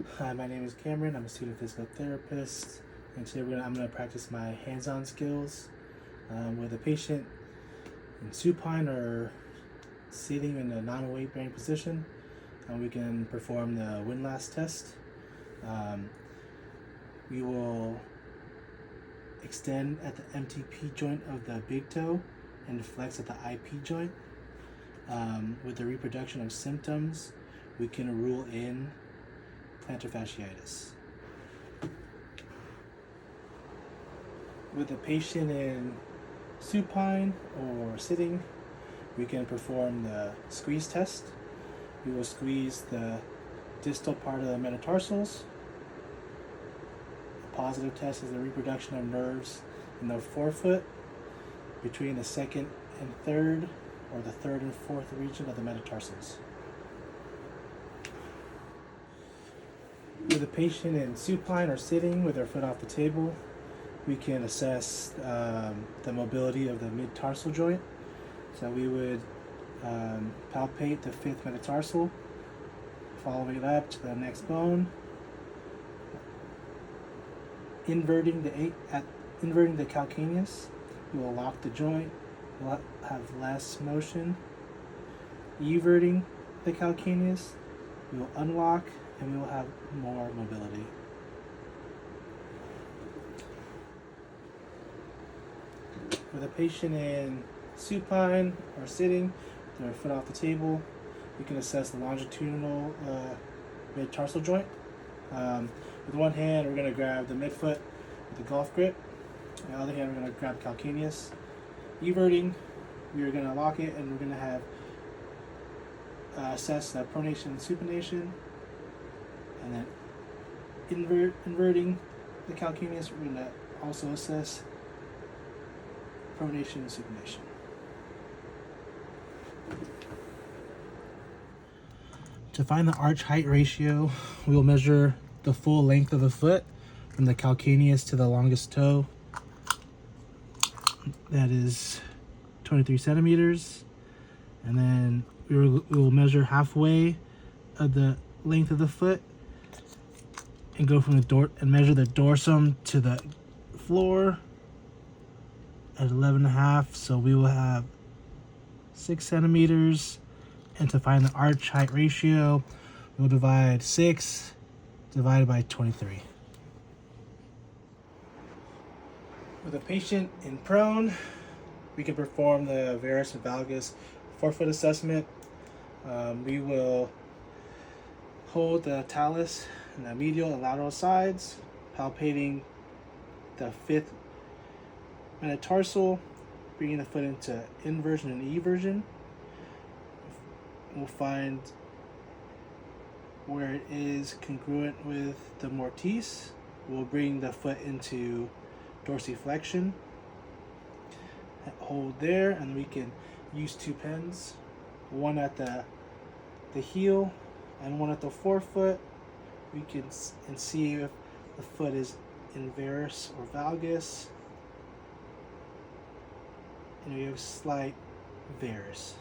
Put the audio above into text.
Hi, my name is Cameron. I'm a student physical therapist, and today I'm going to practice my hands-on skills with a patient in supine or sitting in a non-weight-bearing position. We can perform the windlass test. Um, we will extend at the MTP joint of the big toe and flex at the IP joint. With the reproduction of symptoms, we can rule in plantar fasciitis. With a patient in supine or sitting, we can perform the squeeze test. We will squeeze the distal part of the metatarsals. A positive test is the reproduction of nerves in the forefoot between the second and third, or the third and fourth region of the metatarsals. With a patient in supine or sitting with their foot off the table, we can assess the mobility of the mid-tarsal joint. So we would palpate the fifth metatarsal, following it up to the next bone, inverting the calcaneus. We will lock the joint. We'll have less motion. Everting the calcaneus, we will unlock, and we will have more mobility. With a patient in supine or sitting, with their foot off the table, we can assess the longitudinal mid-tarsal joint. With one hand, we're going to grab the midfoot with the golf grip. With the other hand, we're going to grab calcaneus. Everting, we are going to lock it, and we're going to have assess the pronation and supination. And then inverting the calcaneus, we're going to also assess pronation and supination. To find the arch height ratio, we will measure the full length of the foot from the calcaneus to the longest toe. That is 23 centimeters. And then we will measure halfway of the length of the foot and go from and measure the dorsum to the floor at 11.5. So we will have 6 centimeters. And to find the arch height ratio, we'll divide 6 divided by 23. With a patient in prone, we can perform the varus and valgus forefoot assessment. We will hold the talus and the medial and lateral sides, palpating the fifth metatarsal, bringing the foot into inversion and eversion. We'll find where it is congruent with the mortise. We'll bring the foot into dorsiflexion. Hold there, and we can use two pens, one at the heel and one at the forefoot. We can see if the foot is in varus or valgus, and we have slight varus.